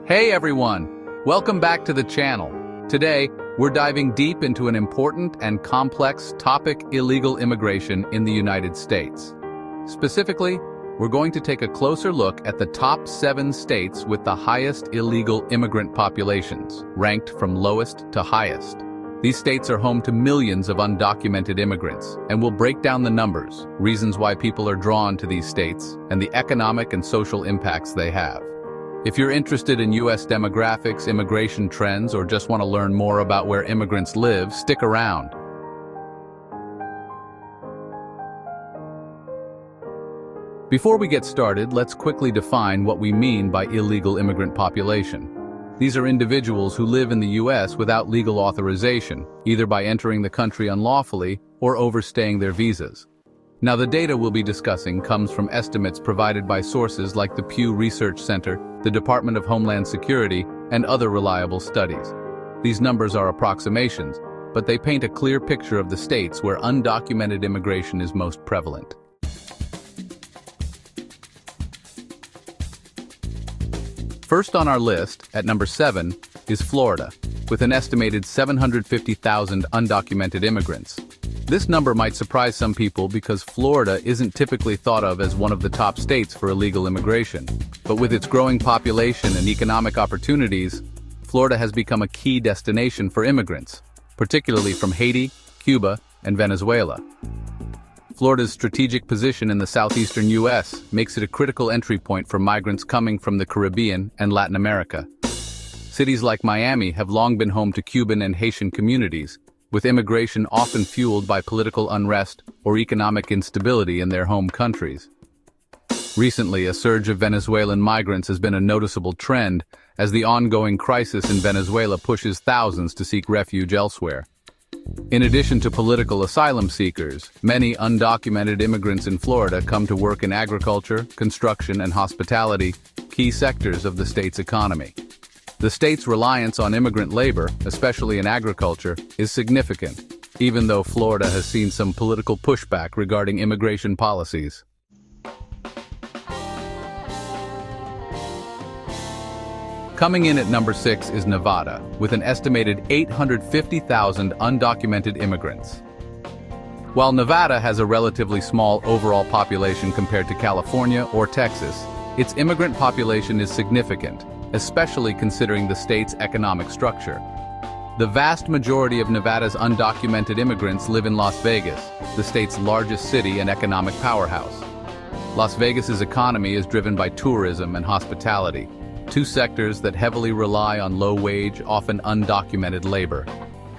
Hey everyone! Welcome back to the channel. Today, we're diving deep into an important and complex topic: illegal immigration in the United States. Specifically, we're going to take a closer look at the top 7 states with the highest illegal immigrant populations, ranked from lowest to highest. These states are home to millions of undocumented immigrants, and we'll break down the numbers, reasons why people are drawn to these states, and the economic and social impacts they have. If you're interested in U.S. demographics, immigration trends, or just want to learn more about where immigrants live, stick around. Before we get started, let's quickly define what we mean by illegal immigrant population. These are individuals who live in the U.S. without legal authorization, either by entering the country unlawfully or overstaying their visas. Now, the data we'll be discussing comes from estimates provided by sources like the Pew Research Center, the Department of Homeland Security, and other reliable studies. These numbers are approximations, but they paint a clear picture of the states where undocumented immigration is most prevalent. First on our list, at number 7, is Florida, with an estimated 750,000 undocumented immigrants. This number might surprise some people because Florida isn't typically thought of as one of the top states for illegal immigration. But with its growing population and economic opportunities, Florida has become a key destination for immigrants, particularly from Haiti, Cuba, and Venezuela. Florida's strategic position in the southeastern U.S. makes it a critical entry point for migrants coming from the Caribbean and Latin America. Cities like Miami have long been home to Cuban and Haitian communities, with immigration often fueled by political unrest or economic instability in their home countries. Recently, a surge of Venezuelan migrants has been a noticeable trend as the ongoing crisis in Venezuela pushes thousands to seek refuge elsewhere. In addition to political asylum seekers, many undocumented immigrants in Florida come to work in agriculture, construction, and hospitality, key sectors of the state's economy. The state's reliance on immigrant labor, especially in agriculture, is significant, even though Florida has seen some political pushback regarding immigration policies. Coming in at number 6 is Nevada, with an estimated 850,000 undocumented immigrants. While Nevada has a relatively small overall population compared to California or Texas, its immigrant population is significant, especially considering the state's economic structure. The vast majority of Nevada's undocumented immigrants live in Las Vegas, the state's largest city and economic powerhouse. Las Vegas's economy is driven by tourism and hospitality, two sectors that heavily rely on low-wage, often undocumented labor.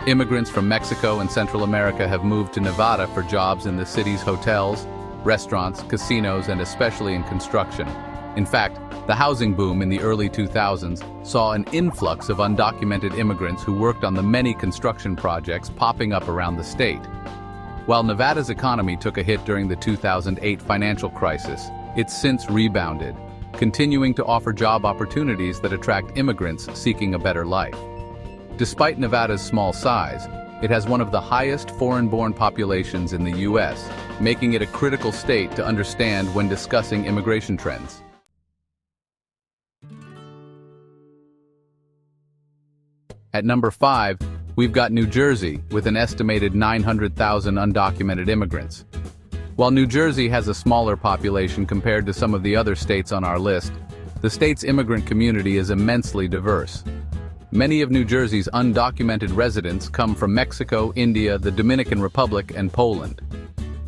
Immigrants from Mexico and Central America have moved to Nevada for jobs in the city's hotels, restaurants, casinos, and especially in construction. In fact, the housing boom in the early 2000s saw an influx of undocumented immigrants who worked on the many construction projects popping up around the state. While Nevada's economy took a hit during the 2008 financial crisis, it's since rebounded, continuing to offer job opportunities that attract immigrants seeking a better life. Despite Nevada's small size, it has one of the highest foreign-born populations in the U.S., making it a critical state to understand when discussing immigration trends. At number 5, we've got New Jersey, with an estimated 900,000 undocumented immigrants. While New Jersey has a smaller population compared to some of the other states on our list, the state's immigrant community is immensely diverse. Many of New Jersey's undocumented residents come from Mexico, India, the Dominican Republic, and Poland.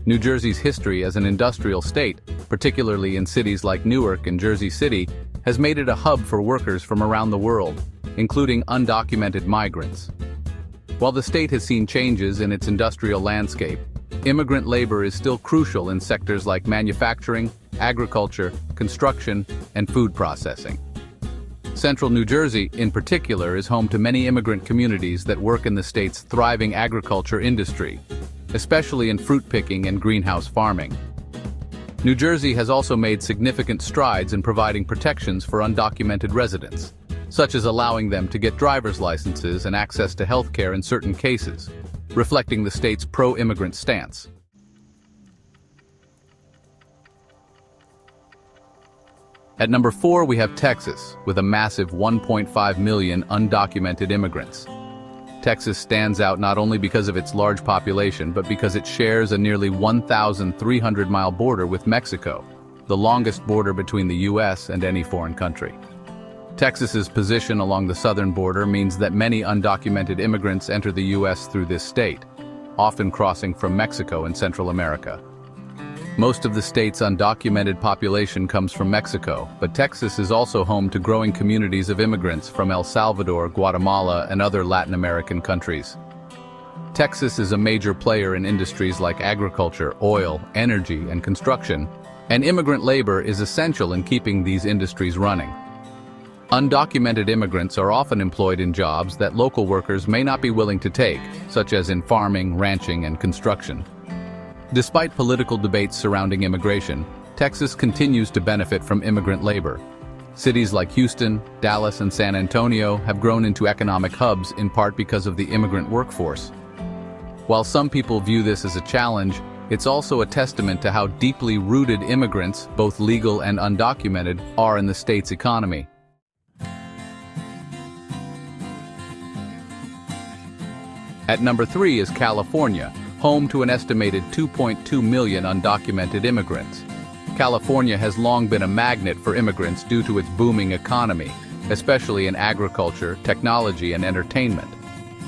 New Jersey's history as an industrial state, particularly in cities like Newark and Jersey City, has made it a hub for workers from around the world, including undocumented migrants. While the state has seen changes in its industrial landscape, immigrant labor is still crucial in sectors like manufacturing, agriculture, construction, and food processing. Central New Jersey, in particular, is home to many immigrant communities that work in the state's thriving agriculture industry, especially in fruit picking and greenhouse farming. New Jersey has also made significant strides in providing protections for undocumented residents, such as allowing them to get driver's licenses and access to health care in certain cases, reflecting the state's pro-immigrant stance. At number 4, we have Texas, with a massive 1.5 million undocumented immigrants. Texas stands out not only because of its large population, but because it shares a nearly 1,300-mile border with Mexico, the longest border between the U.S. and any foreign country. Texas's position along the southern border means that many undocumented immigrants enter the U.S. through this state, often crossing from Mexico and Central America. Most of the state's undocumented population comes from Mexico, but Texas is also home to growing communities of immigrants from El Salvador, Guatemala, and other Latin American countries. Texas is a major player in industries like agriculture, oil, energy, and construction, and immigrant labor is essential in keeping these industries running. Undocumented immigrants are often employed in jobs that local workers may not be willing to take, such as in farming, ranching, and construction. Despite political debates surrounding immigration, Texas continues to benefit from immigrant labor. Cities like Houston, Dallas, and San Antonio have grown into economic hubs in part because of the immigrant workforce. While some people view this as a challenge, it's also a testament to how deeply rooted immigrants, both legal and undocumented, are in the state's economy. At number 3 is California, home to an estimated 2.2 million undocumented immigrants. California has long been a magnet for immigrants due to its booming economy, especially in agriculture, technology, and entertainment.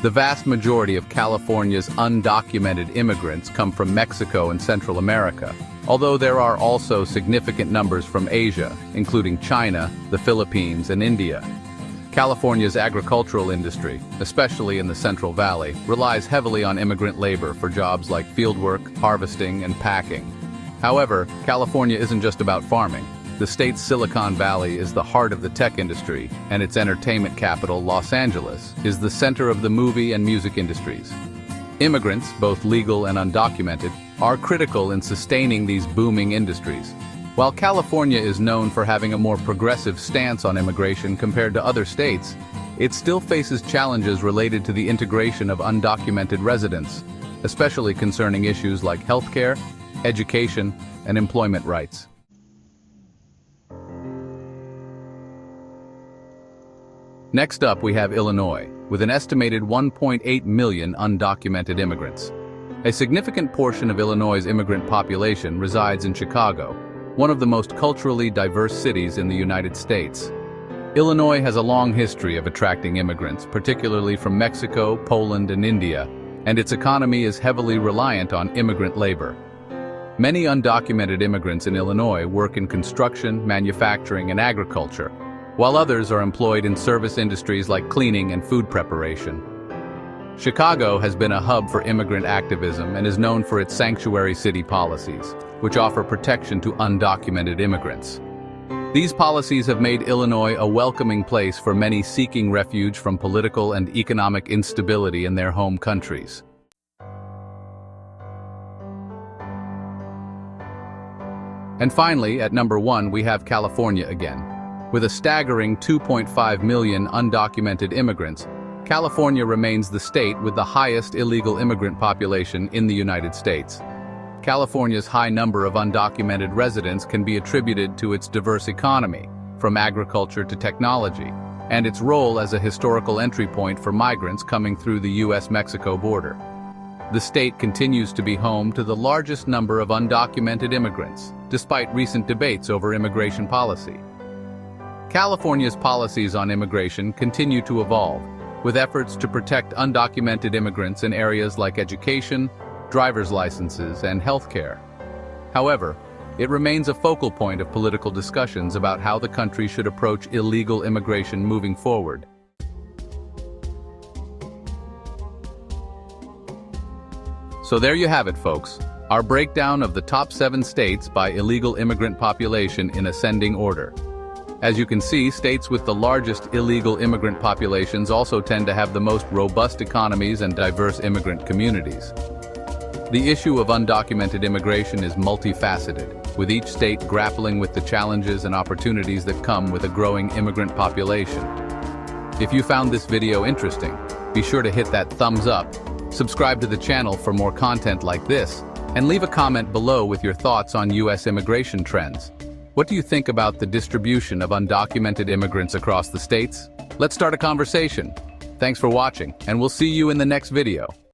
The vast majority of California's undocumented immigrants come from Mexico and Central America, although there are also significant numbers from Asia, including China, the Philippines, and India. California's agricultural industry, especially in the Central Valley, relies heavily on immigrant labor for jobs like fieldwork, harvesting, and packing. However, California isn't just about farming. The state's Silicon Valley is the heart of the tech industry, and its entertainment capital, Los Angeles, is the center of the movie and music industries. Immigrants, both legal and undocumented, are critical in sustaining these booming industries. While California is known for having a more progressive stance on immigration compared to other states, it still faces challenges related to the integration of undocumented residents, especially concerning issues like healthcare, education, and employment rights. Next up, we have Illinois, with an estimated 1.8 million undocumented immigrants. A significant portion of Illinois' immigrant population resides in Chicago, one of the most culturally diverse cities in the United States. Illinois has a long history of attracting immigrants, particularly from Mexico, Poland, and India, and its economy is heavily reliant on immigrant labor. Many undocumented immigrants in Illinois work in construction, manufacturing, and agriculture, while others are employed in service industries like cleaning and food preparation. Chicago has been a hub for immigrant activism and is known for its sanctuary city policies, which offer protection to undocumented immigrants. These policies have made Illinois a welcoming place for many seeking refuge from political and economic instability in their home countries. And finally, at number 1, we have California again. With a staggering 2.5 million undocumented immigrants, California remains the state with the highest illegal immigrant population in the United States. California's high number of undocumented residents can be attributed to its diverse economy, from agriculture to technology, and its role as a historical entry point for migrants coming through the U.S.-Mexico border. The state continues to be home to the largest number of undocumented immigrants, despite recent debates over immigration policy. California's policies on immigration continue to evolve, with efforts to protect undocumented immigrants in areas like education, driver's licenses, and healthcare. However, it remains a focal point of political discussions about how the country should approach illegal immigration moving forward. So there you have it, folks. Our breakdown of the top 7 states by illegal immigrant population in ascending order. As you can see, states with the largest illegal immigrant populations also tend to have the most robust economies and diverse immigrant communities. The issue of undocumented immigration is multifaceted, with each state grappling with the challenges and opportunities that come with a growing immigrant population. If you found this video interesting, be sure to hit that thumbs up, subscribe to the channel for more content like this, and leave a comment below with your thoughts on U.S. immigration trends. What do you think about the distribution of undocumented immigrants across the states? Let's start a conversation. Thanks for watching, and we'll see you in the next video.